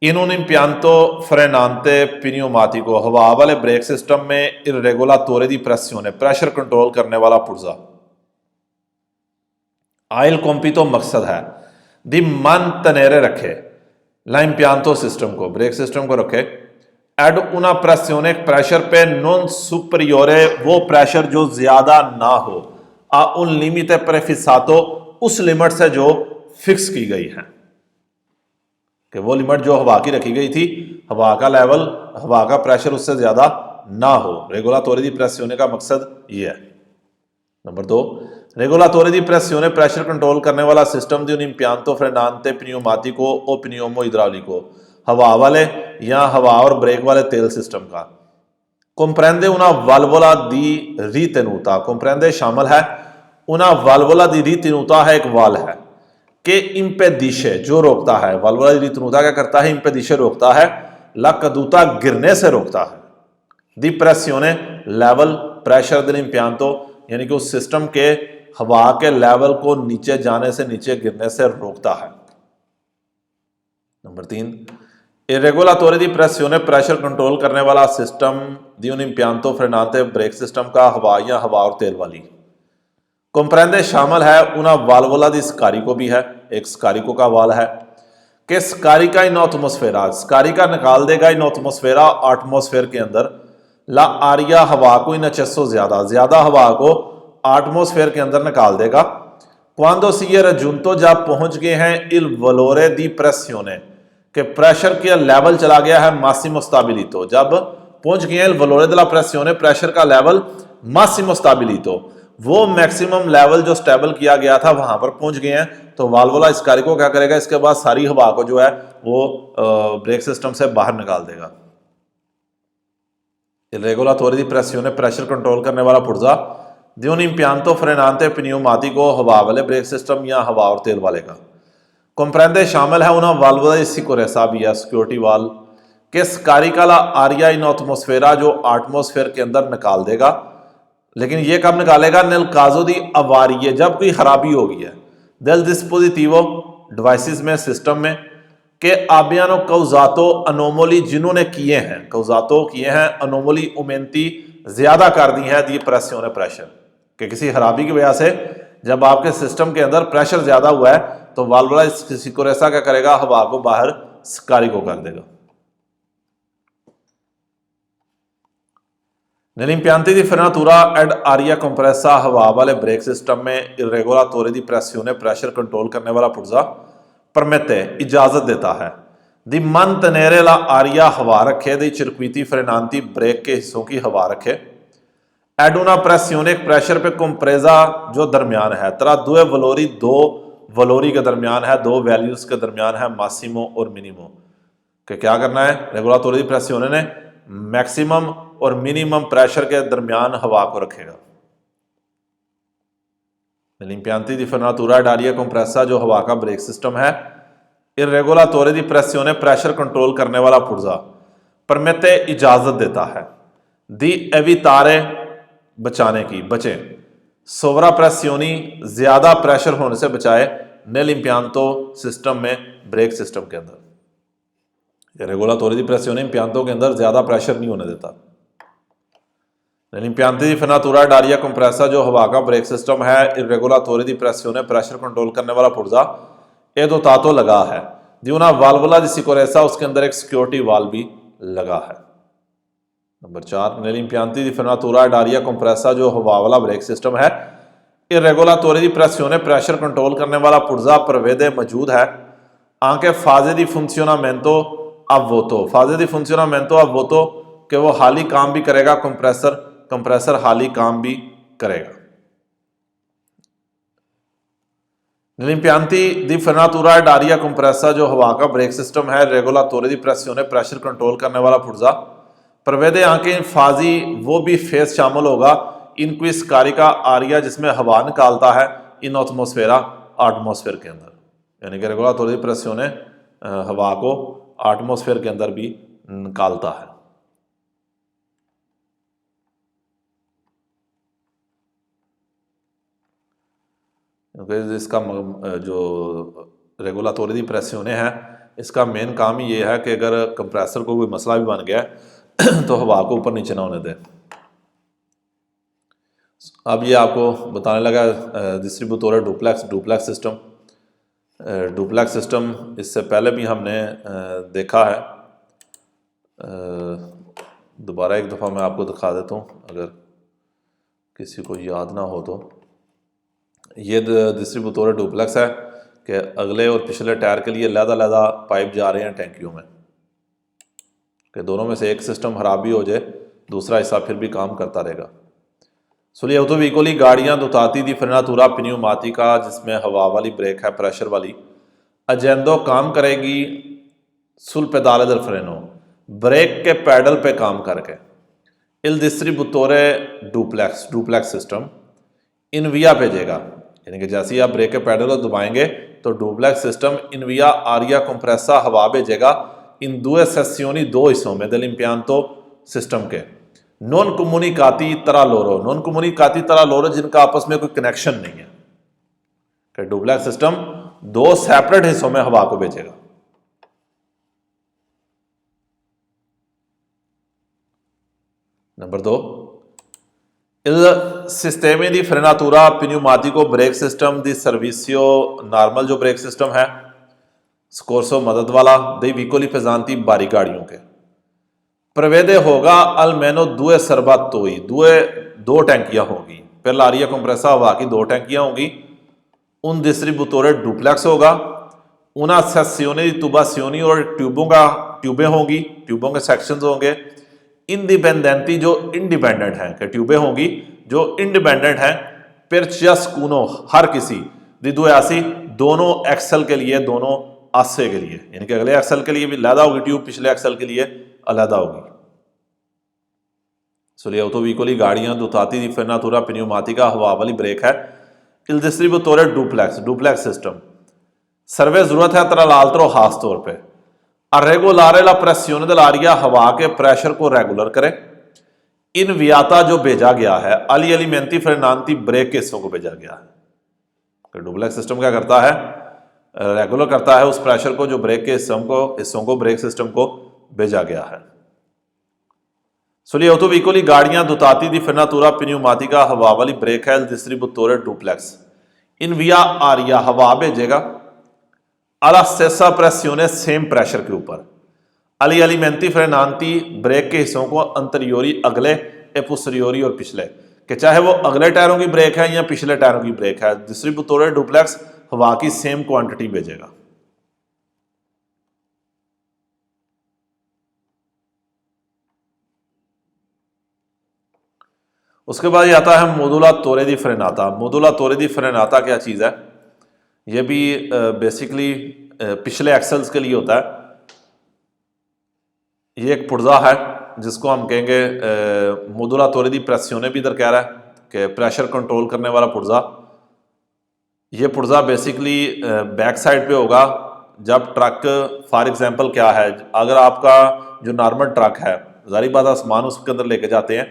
In un impianto frenante pneumatico हवा वाले ब्रेक सिस्टम में il regolatore di pressione pressure control करने वाला पुर्जा ha il compito मकसद है di mantenere रखे la impianto सिस्टम को ब्रेक सिस्टम को रखे ad una pressione प्रेशर पे non superiore वो प्रेशर जो ज्यादा ना हो a un limite prefissato उस लिमिट से जो फिक्स की गई है कि वो लिमिट जो हवा की रखी गई थी, हवा का लेवल, हवा का प्रेशर उससे ज्यादा ना हो। रेगुलातोरे दी प्रेसियोने का मकसद ये है। नंबर 2, रेगुलातोरे दी प्रेसियोने प्रेशर कंट्रोल करने वाला सिस्टम दी un impianto frenante pneumatico o pneumo-idraulico हवा वाले या हवा और ब्रेक वाले तेल सिस्टम का। comprende una valvola di ritenuta, comprende शामिल है, una valvola di ritenuta है एक वाल है के इम्पेदिशे जो रोकता है, वाल्वोला दी रिटेनुता क्या करता है, इम्पेदिशे रोकता है, ला कदूता गिरने से रोकता है, दी प्रेसियोने लेवल प्रेशर दिन इम्पियांतो यानी कि उस सिस्टम के हवा के लेवल को नीचे जाने से, नीचे गिरने से रोकता है। नंबर 3, इरेगुलातोरे दी प्रेसियोने प्रेशर कंट्रोल करने वाला सिस्टम दी उन इम्पियांतो फ्रेनाते ब्रेक सिस्टम का हवा या हवा और तेल वाली। comprende शामिल है उना वाल्वोला दी स्कारिको भी है, एक स्कारिको का वाल है कि स्कारिका इन एटमॉस्फेरा, स्कारिका निकाल देगा इन एटमॉस्फेरा एटमॉस्फेयर के अंदर ला आरिया हवा को इन अच्छो ज्यादा हवा को एटमॉस्फेयर के अंदर निकाल देगा। क्वांडो सी रजुंतो जब पहुंच गए हैं इल वलोरे दी प्रेसियोने के प्रेशर के लेवल चला गया है मासिमो स्टेबिलितो, जब पहुंच गए हैं इल वलोरे दला प्रेसियोने प्रेशर का लेवल मासिमो स्टेबिलितो वो मैक्सिमम लेवल जो स्टेबल किया गया था वहां पर पहुंच गए हैं, तो वाल्वोला स्कारिको क्या करेगा, इसके बाद सारी हवा को जो है वो ब्रेक सिस्टम से बाहर निकाल देगा। रेगुलातोरे दी प्रेसियोने प्रेशर कंट्रोल करने वाला पुर्जा दी un impianto frenante pneumatico हवा वाले ब्रेक सिस्टम या हवा और तेल वाले का। comprende शामिल है उना वाल्वोला दी सिक्योरेसा भी है, सिक्योरिटी वाल के स्कारिका ला आरिया इन एटमॉस्फेरा जो एटमॉस्फेयर के अंदर निकाल देगा, लेकिन ये कब निकालेगा, नेल काजो दी अवारिये जब कोई खराबी हो गई है, del dispositivo डिवाइसेस में, सिस्टम में के आबियानो कौजातो अनोमोली जिन्होंने किए हैं, कौजातो किए हैं अनोमोली उमेंती ज्यादा कर दी है दी प्रेसियोने प्रेशर कि किसी खराबी की वजह से जब आपके सिस्टम के अंदर प्रेशर ज्यादा हुआ है तो वाल्वोला सिक्योरेसा क्या करेगा, हवा को बाहर स्कारिको कर देगा। Nell'impianti di frenatura ed aria compressa हवा वाले ब्रेक सिस्टम में इरेगुलातोरे दी प्रेसियोने प्रेशर कंट्रोल करने वाला पुर्जा परमेते इजाजत देता है दी mantenere la aria हवा रखे, दी circuiti frenanti ब्रेक के हिस्सों की हवा रखे, ed una pressione प्रेशर पे compresa जो दरमियान है, तरा दो वलोरी, दो वलोरी के दरमियान है, दो वैल्यूज के दरमियान है, मासिमो और मिनिमो के क्या करना है, रेगुलातोरे दी प्रेसियोने ने मैक्सिमम और मिनिमम प्रेशर के दरमियान हवा को रखेगा। Nell'impianti di frenatura ed aria compressa जो हवा का ब्रेक सिस्टम है, इरेगुलातोरे दी प्रेसियोने प्रेशर कंट्रोल करने वाला पुर्जा परमेते इजाजत देता है दी एवितारे बचाने की, बचे, सोवरा प्रेसियोनी ज्यादा प्रेशर होने से बचाए, nell'impianto सिस्टम में ब्रेक सिस्टम के अंदर। रेगुलातोरे दी प्रेसियोने इम्पियांतो के अंदर ज्यादा प्रेशर नहीं होने देता। Nell'impianti di frenatura ed aria compressa जो हवा का ब्रेक सिस्टम है, इरेगुलातोरे दी प्रेसियोने प्रेशर कंट्रोल करने वाला पुर्जा ए दोतातो लगा है दी una valvola di sicurezza, उसके अंदर एक सिक्योरिटी वाल भी लगा है। Number 4, nell'impianti di frenatura ed aria compressa जो हवा वाला ब्रेक सिस्टम है, Il regolatore di pressione, pressure control करने वाला पुर्जा prevede मौजूद है anche fase di funzionamento a vuoto, fase di funzionamento a vuoto कि वो हाली काम भी करेगा, कंप्रेसर हाली काम भी करेगा। L'impianti di frenatura ed aria compressa जो हवा का ब्रेक सिस्टम है, रेगुलातोरे दी प्रेसियोने प्रेशर कंट्रोल करने वाला पुर्जा प्रवेदे आंके इन फाजी वो भी फेस शामिल होगा इनकी स्कारिका आरिया जिसमें हवा निकालता है इन एटमॉस्फेरा एटमॉस्फेयर के अंदर, यानी कि रेगुलातोरे दी प्रेसियोने हवा को एटमॉस्फेयर के अंदर भी निकालता है। क्योंकि इसका जो रेगुलातोरी दी प्रेसियोने है इसका मेन काम ही ये है कि अगर कंप्रेसर को कोई मसला भी बन गया तो हवा को ऊपर नीचे ना होने दें। अब ये आपको बताने लगा डिस्ट्रीब्यूटोर डुप्लेक्स सिस्टम। डुप्लेक्स सिस्टम इससे पहले भी हमने देखा है, दोबारा एक दफ़ा मैं आपको दिखा देता हूँ अगर किसी को याद ना हो तो। ये डिस्ट्रीब्यूटोर डुप्लेक्स है कि अगले और पिछले टायर के लिए अलग-अलग पाइप जा रहे हैं टैंकियों में, कि दोनों में से एक सिस्टम खराब भी हो जाए दूसरा हिस्सा फिर भी काम करता रहेगा। सुनिए autoveicoli गाड़ियाँ dotati di frenatura pneumatica जिसमें हवा वाली ब्रेक है, प्रेशर वाली, अजेंदो काम करेगी सुल पेदाले del freno, ब्रेक के पैडल पे काम करके। il distributore डुप्लेक्स सिस्टम इनविया भेजेगा, यानी कि जैसे ही आप ब्रेक के पैडल को दबाएंगे तो डुप्लेक्स सिस्टम इनविया आरिया कंप्रेसा हवा भेजेगा इन दो सेसियोनी दो हिस्सों में del impianto सिस्टम के। नॉन कम्युनिकाती तरा लोरो जिनका आपस में कोई कनेक्शन नहीं है, कि डुप्लेक्स सिस्टम दो सेपरेट हिस्सों में हवा को भेजेगा। Number 2, il sistemi di frenatura pneumatico brake system दी सर्विसियो नॉर्मल जो ब्रेक सिस्टम है स्कोर्सो मदद वाला दे विकोली पेजांती बारी गाड़ियों के प्रवेदे होगा अलमेनो दुए सरबातोई दो टैंकियां होगी, पहला आरिया कंप्रेसा हवा की दो टैंकियां होगी, उन डिस्ट्रीब्यूटोरे डुप्लेक्स होगा, उना सेसियोने तुबासियोनी और ट्यूबें होंगी, ट्यूबों के सेक्शंस होंगे, इंडिपेंडेंटी जो इंडिपेंडेंट हैं कि ट्यूबें होंगी जो इंडिपेंडेंट हैं, पिर्च या स्कूनो हर किसी दिदु ऐसी दोनों एक्सल के लिए दोनों आसे के लिए, यानी कि अगले एक्सल के लिए भी अलहदा होगी ट्यूब, पिछले एक्सल के लिए अलहदा होगी। सुनिए autoveicoli गाड़ियां dotati di frenatura pneumatica हवा वाली ब्रेक है il distributore डुप्लेक्स सिस्टम सर्वे जरूरत है tra l'altro खास तौर पे a regolare la pressione dell'aria हवा के प्रेशर को रेगुलर करे इनवियाता जो भेजा गया है अली एलिमेंटी फ्रेनांती ब्रेक के हिस्सों को भेजा गया है। डुप्लेक्स सिस्टम क्या करता है, रेगुलर करता है उस प्रेशर को जो ब्रेक के हिस्सों को ब्रेक सिस्टम को भेजा गया है। सुनिए autoveicoli गाड़ियां dotati di frenatura pneumatica हवा वाली ब्रेक है distributore डुप्लेक्स इनविया आरिया हवा भेजेगा alla stessa pressione same pressure के ऊपर अली एलिमेंटी फ्रेनांती ब्रेक के हिस्सों को अंतरियोरी अगले ए पोस्टीरियोरी और पिछले, कि चाहे वो अगले टायरों की ब्रेक है या पिछले टायरों की ब्रेक है, डिस्ट्रीब्यूटोर डुप्लेक्स हवा की सेम क्वांटिटी भेजेगा। उसके बाद ये आता है मोदुलातोरे दी फ्रेनाता। मोदुलातोरे दी फ्रेनाता क्या चीज़ है, ये भी बेसिकली पिछले एक्सल्स के लिए होता है। ये एक पुर्जा है जिसको हम कहेंगे मोदुलातोरे दी प्रेसियोने भी इधर कह रहा है कि प्रेशर कंट्रोल करने वाला पुर्जा। ये पुर्जा बेसिकली बैक साइड पे होगा जब ट्रक फॉर एग्जांपल क्या है, अगर आपका जो नॉर्मल ट्रक है ज़ाहिर बात सामान उसके अंदर लेके जाते हैं,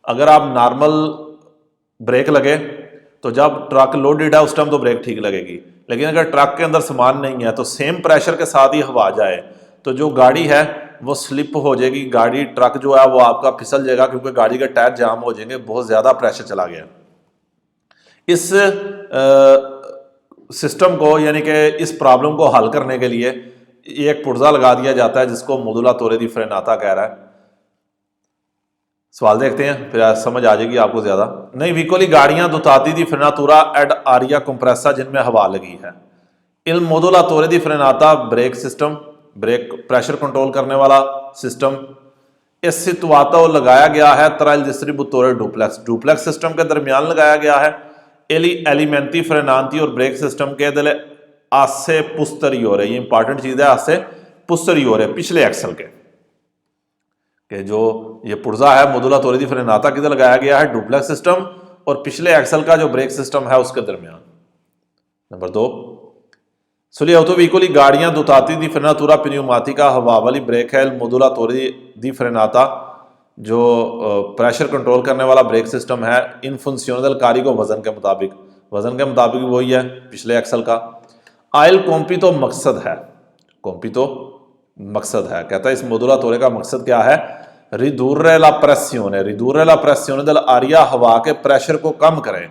अगर आप नॉर्मल ब्रेक लगे तो जब ट्रक लोडेड है उस टाइम तो ब्रेक ठीक लगेगी, लेकिन अगर ट्रक के अंदर सामान नहीं है तो सेम प्रेशर के साथ ही हवा जाए तो जो गाड़ी है वो स्लिप हो जाएगी, गाड़ी ट्रक जो है वो आपका फिसल जाएगा क्योंकि गाड़ी के टायर जाम हो जाएंगे, बहुत ज़्यादा प्रेशर चला गया। इस सिस्टम को यानी कि इस प्रॉब्लम को हल करने के लिए एक पुर्जा लगा दिया जाता है जिसको मोदुलातोरे दी फ्रेनाता कह रहा है। सवाल देखते हैं, फिर समझ आ जाएगी आपको ज़्यादा। नई व्हीकल गाड़ियां दोताती दी फ्रेनातुरा एड आरिया कंप्रेसा जिनमें हवा लगी है। इल मोदुलातोरे दी फ्रेनाता brake system, brake pressure control करने वाला सिस्टम। इस सितुआता लगाया गया है तरा डिस्ट्रीब्यूटोरे डुप्लेक्स, डुप्लेक्स सिस्टम के दरमियान लगाया गया है। एली एलिमेंटी फ्रेनांती और ब्रेक सिस्टम के दिले आसे पुस्तरियोर है, ये इंपॉर्टेंट चीज़ है, आसे पुस्तरियोर है, पिछले एक्सल के जो ये पुर्जा है मोदुलातोरे दी फ्रेनाता किधर लगाया गया है, डुप्लेक्स सिस्टम और पिछले एक्सल का जो ब्रेक सिस्टम है उसके दरमियान। नंबर 2, सुली autovicoli गाड़ियां दोताती दी फ्रेनातुरा pneumatica हवा वाली ब्रेक है, मोदुलातोरे दी फ्रेनाता जो प्रेशर कंट्रोल करने वाला ब्रेक सिस्टम है, इन फंक्शनल कारी को वजन के मुताबिक वही है पिछले एक्सल का। आयल कॉम्पी तो मकसद है, कॉम्पी तो मकसद है, कहता है इस मोदुलातोरे का मकसद क्या है, रिदूरे ला प्रेसियोने दल आरिया हवा के प्रेशर को कम करें।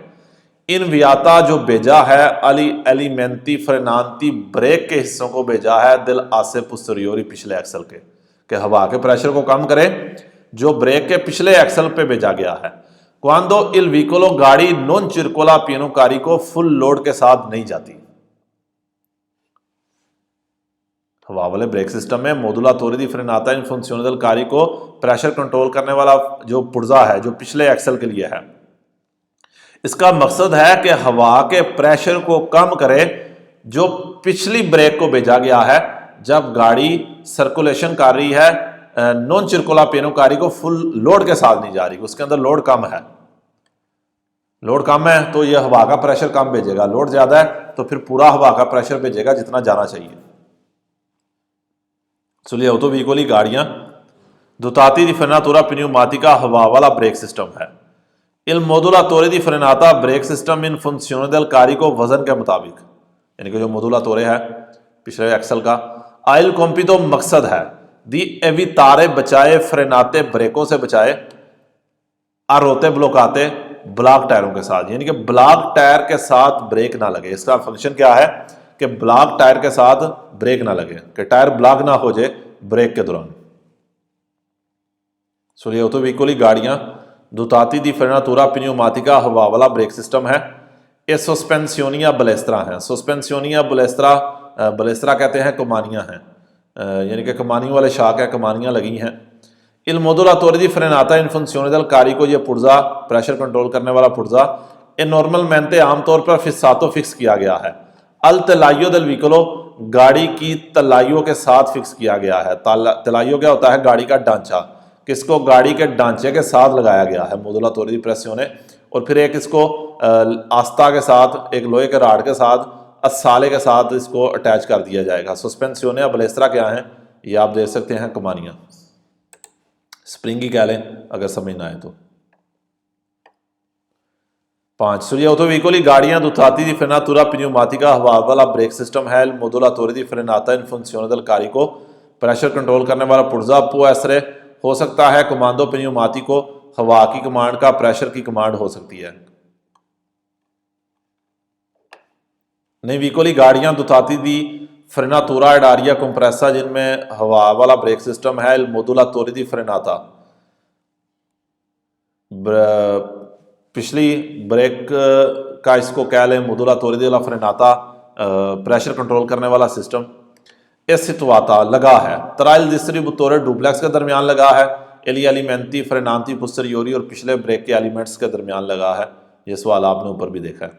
इन वियाता जो भेजा है अली एलिमेंटी फ्रेनांती ब्रेक के हिस्सों को भेजा है दिल आसे पुस्teriori पिछले एक्सल के हवा के प्रेशर को कम करें जो ब्रेक के पिछले एक्सल पे भेजा गया है। क्वांदो इल व्हीकलो गाड़ी नॉन चिरकोला पियानो कारी को फुल लोड के साथ नहीं जाती। हवा वाले ब्रेक सिस्टम में मोदुलातोरे दी फ्रेनाता इन फंक्शनल कारी को प्रेशर कंट्रोल करने वाला जो पुर्जा है जो पिछले एक्सल के लिए है, इसका मकसद है कि हवा के प्रेशर को कम करे जो पिछली ब्रेक को भेजा गया है जब गाड़ी सर्कुलेशन कर रही है, नॉन चिरकुला पेनोकारी को फुल लोड के साथ नहीं जा रही, उसके अंदर लोड कम है, लोड कम है तो यह हवा का प्रेशर कम भेजेगा, लोड ज्यादा है तो फिर पूरा हवा का प्रेशर भेजेगा जितना जाना चाहिए। सुलिए autovicoli गाड़ियां दोताती दी फ्रेनातुरा pneumatica हवा वाला ब्रेक सिस्टम है। इल मोदुलातोरे दी फ्रेनाता ब्रेक सिस्टम इन फंक्शनल कारी को वजन के मुताबिक, यानी कि जो मोदुलातोरे है पिछले एक्सल का। आयल कॉम्पी तो मकसद है, दी एवितारे बचाए फ्रेनाते ब्रेकों से बचाए, आरोते ब्लोकाते ब्लॉक टायरों के साथ, यानी कि ब्लॉक टायर के साथ ब्रेक ना लगे। इसका फंक्शन क्या है कि ब्लॉक टायर के साथ ब्रेक ना लगे, कि टायर ब्लॉक ना हो जाए ब्रेक के दौरान। सुनिए autovicoli गाड़ियां दोताती दी फ्रेनातुरा pneumatica हवा वाला ब्रेक सिस्टम है। ये सस्पेंसियोनिया बलेस्त्रा हैं, सस्पेंसियोनिया बलेस्त्रा कहते हैं कमानियां हैं, यानी कि कमानियों वाले शाक है, कमानियां लगी हैं। इल मोदुलातोरे दी फ्रेनाता इन फंक्शनल कारी को ये पुर्जा प्रेशर कंट्रोल करने वाला पुर्जा ए नॉर्मल मेंटे आमतौर पर फिक्सातो फिक्स किया गया है। अल तलाइयो दल व्हीकलो गाड़ी की तलाइयों के साथ फिक्स किया गया है। तलाइयो क्या होता है, गाड़ी का ढांचा, किसको गाड़ी के ढांचे के साथ लगाया गया है मोदुलातोरे दी प्रेसियोने, और फिर एक इसको आस्ता के साथ, एक लोहे के राड के साथ, असाले के साथ इसको अटैच कर दिया जाएगा। सस्पेंसियोने या बलेस्त्रा क्या है ये आप देख सकते हैं, कमानियां, स्प्रिंगी कह लें अगर समझ ना आए तो। 5 सुलिए autovicoli गाड़ियां दोताती दी फ्रेनातुरा pneumatica हवा वाला ब्रेक सिस्टम है। मोदुलातोरे दी फ्रेनाता इन फंक्शनल कारी को प्रेशर कंट्रोल करने वाला पुर्जा पो एसरे हो सकता है, कमांडो pneumatico हवा की कमांड का प्रेशर की कमांड हो सकती है। नई व्हीकल गाड़ियां दोताती दी फ्रेनातुरा एड आरिया कंप्रेसा जिनमें हवा वाला ब्रेक सिस्टम है। मोदुलातोरे दी फ्रेनाता पिछली ब्रेक का इसको कह लें मोदुलातोरे दी फ्रेनाता प्रेशर कंट्रोल करने वाला सिस्टम इस सितुआता लगा है तराइल डिस्ट्रीब्यूटोरे डुप्लेक्स के दरमियान लगा है। एली एलिमेंटी फ्रेनांती पुस्teriori और पिछले ब्रेक के एलिमेंट्स के दरमियान लगा है। ये सवाल आपने ऊपर भी देखा है।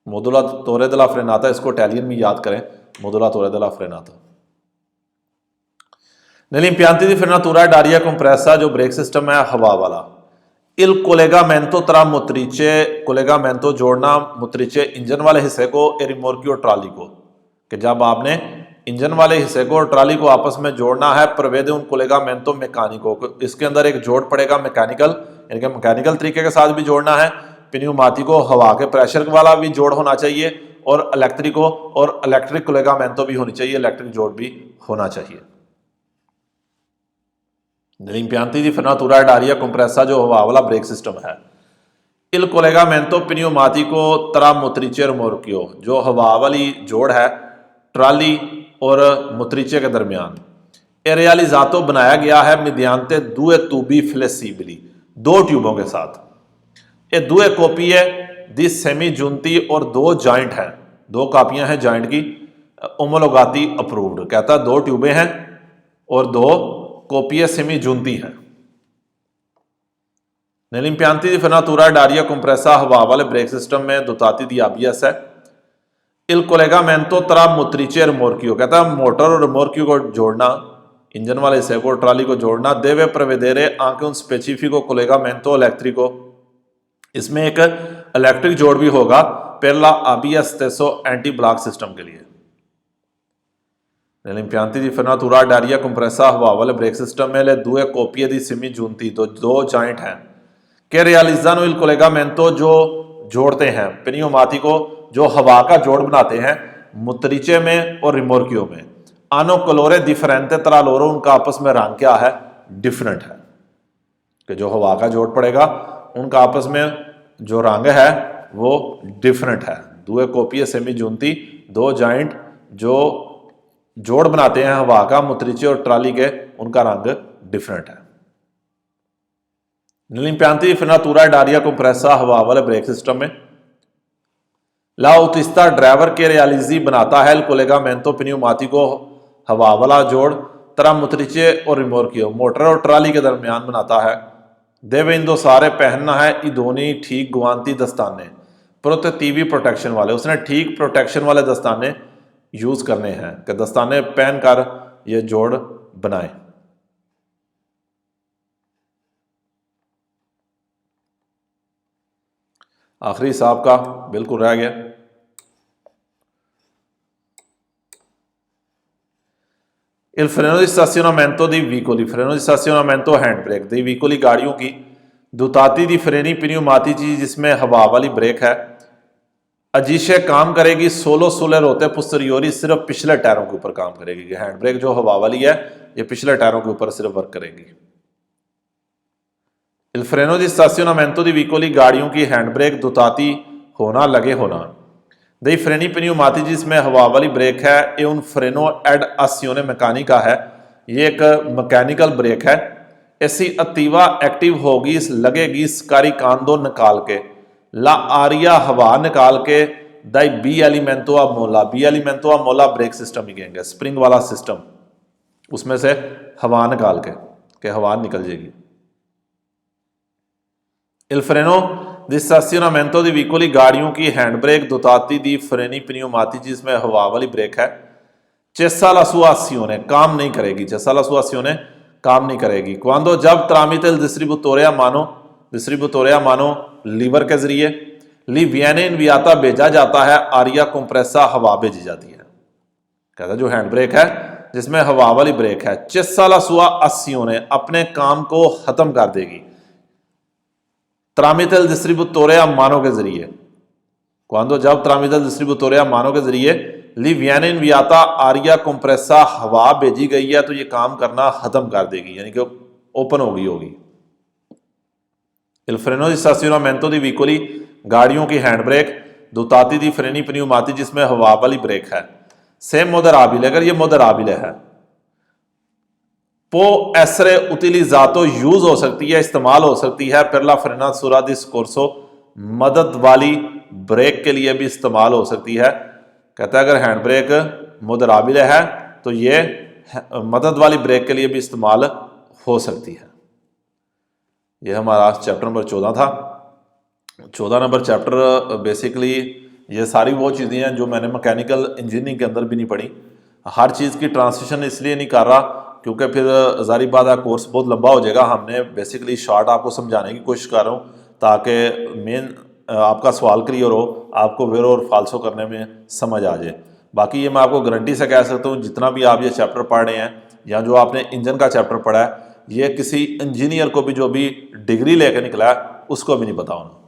मोदुलातोरे दella फ्रेनाता, इसको इटालियन में याद करें, मोदुलातोरे della फ्रेनाता। नell'impianti di frenatura ed aria compressa जो ब्रेक सिस्टम है हवा वाला। इल कोलेगामेंटो tra motrice, कोलेगामेंटो जोड़ना मोत्रिचे इंजन वाले हिस्से को ए रिमोर्की और ट्राली को, कि जब आपने इंजन वाले हिस्से को और ट्राली को आपस में जोड़ना है, प्रवेदे उन कोलेगामेंटो मैकेनिको, इसके अंदर एक जोड़ पड़ेगा मैकेनिकल, यानी कि मैकेनिकल तरीके के साथ भी जोड़ना है। pneumatico हवा के प्रेशर वाला भी जोड़ होना चाहिए, और इलेक्ट्रिको और इलेक्ट्रिक कोलेगामेंटो भी होनी चाहिए, इलेक्ट्रिक जोड़ भी होना चाहिए। Nell'impianti di frenatura ed aria compressa जो हवा वाला ब्रेक सिस्टम है। Il collegamento pneumatico tra motrice और मोर्कियो, जो हवा वाली जोड़ है ट्राली और मोत्रिचे के दरमियान। ए realizzato बनाया गया है mediante due tubi flessibili, 2 ट्यूबों के साथ। ये 2 कॉपी है दी सेमी जूनती और 2 जॉइंट हैं, 2 कापियां हैं जॉइंट की, ओमोलोगाती अप्रूव्ड। कहता है 2 ट्यूबें हैं और 2 कॉपी सेमी जूनती हैं। Nell'impianti di frenatura ad aria compressa हवा वाले ब्रेक सिस्टम में dotati di ABS है। Il collegamento tra motrice e rimorchio, कहता है मोटर और रिमोर्कियो को जोड़ना, इंजन वाले हिस्से को ट्राली को जोड़ना, deve prevedere anche un specifico collegamento elettrico, इसमें एक इलेक्ट्रिक जोड़ भी होगा per la ABS stesso anti block system के लिए। Nell'impianti di frenatura ad aria compressa हवा वाले ब्रेक सिस्टम में ले 2 coppie di semi giunti, तो 2 जॉइंट हैं के realizzano il collegamento, जो जोड़ते हैं pneumati को, जो हवा का जोड़ बनाते हैं मोत्रिचे में और रिमोर्कियो में। आनो कलोरे डिफरेंटे tra loro, उनका आपस में रंग क्या है, डिफरेंट है, कि जो हवा का जोड़ पड़ेगा उनका आपस में जो रंग है वो डिफरेंट है। 2 कॉपी सेमी जूनती, 2 जॉइंट जो जोड़ बनाते हैं हवा का मोत्रिचे और ट्राली के, उनका रंग डिफरेंट है। Nell'impianti di frenatura ad aria compressa हवा वाले ब्रेक सिस्टम में l'autista ड्राइवर के realizzi बनाता है il collegamento pneumatico, हवा वाला जोड़ tra motrice और रिमोर्कियो, मोटर और ट्राली के दरमियान बनाता है। deve indossare, पहनना है idonei ठीक गुआंती दस्ताने, protettivi प्रोटेक्शन वाले, उसने ठीक प्रोटेक्शन वाले दस्ताने यूज करने हैं कि दस्ताने पहनकर ये जोड़ बनाए। आखिरी हिसाब का बिल्कुल रह गया। Il freno di stazionamento dei veicoli, freno di stazionamento hand brake dei veicoli, गाड़ियों की dotati di freni pneumatici, जिसमें हवा वाली ब्रेक है। अजीशे काम करेगी सोलो सुलर होते पोस्टीरियोरी, सिर्फ पिछले टायरों के ऊपर काम करेगी। हैंड ब्रेक जो हवा वाली है ये पिछले टायरों के ऊपर सिर्फ वर्क करेगी। Il freno di stazionamento di veicoli, गाड़ियों की हैंड ब्रेक dotati होना, लगे होना, dei freni pneumatici, जिसमें हवा वाली ब्रेक है। ये उन फ्रेनो एड azione meccanica है, ये एक मैकेनिकल ब्रेक है। ऐसी अतीवा एक्टिव होगी, लगेगी स्कारिकांदो निकाल के, ला आरिया हवा निकाल के, दाई बी एलिमेंटो आ मोला, बी एलिमेंटो आ मोला ब्रेक सिस्टम ही कहेंगे, स्प्रिंग वाला सिस्टम, उसमें से हवा निकाल के हवा निकल जाएगी। Il freno di stazionamento di veicoli, गाड़ियों की hand brake dotati di freni pneumatici, जिसमें हवा वाली ब्रेक है। cessa la sua azione, काम नहीं करेगी, cessa la sua azione, काम नहीं करेगी। quando, जब tramite il distributore a mano, lever के जरिए, li viene inviata, भेजा जाता है, aria compressa, हवा भेजी जाती है। कहता है जो हैंड ब्रेक है जिसमें हवा वाली ब्रेक है, cessa la sua azione, अपने काम को खत्म कर देगी, tramite il distributore a mano के जरिए। quando, जब tramite il distributore a mano के जरिए, li viene inviata aria compressa, हवा भेजी गई है तो ये काम करना खत्म कर देगी, यानी कि ओपन हो गई होगी। Il freno di stazionamento di veicoli, गाड़ियों की hand brake dotati di freni pneumatici, जिसमें हवा वाली ब्रेक है। से moderabile, अगर ये moderabile है, può essere utilizzato, यूज हो सकती है, इस्तेमाल हो सकती है, per la frenatura di scorso, मदद वाली ब्रेक के लिए भी इस्तेमाल हो सकती है। कहता है अगर हैंड ब्रेक moderabile है तो ये मदद वाली ब्रेक के लिए भी इस्तेमाल हो सकती है। ये हमारा चैप्टर नंबर 14 था। 14 नंबर चैप्टर बेसिकली ये सारी वो चीज़ें हैं जो मैंने मैकेनिकल इंजीनियरिंग के अंदर भी नहीं पढ़ी। हर चीज़ की ट्रांसलेशन इसलिए नहीं कर रहा क्योंकि फिर जारी बात है कोर्स बहुत लंबा हो जाएगा। हमने बेसिकली शॉर्ट आपको समझाने की कोशिश कर रहा हूँ ताकि मेन आपका सवाल क्लियर हो, आपको वेरो और फाल्सो करने में समझ आ जाए। बाकी ये मैं आपको गारंटी से कह सकता हूँ जितना भी आप ये चैप्टर पढ़ रहे हैं या जो आपने इंजन का चैप्टर पढ़ा है, ये किसी इंजीनियर को भी जो भी डिग्री लेकर निकला है उसको भी नहीं पता होना।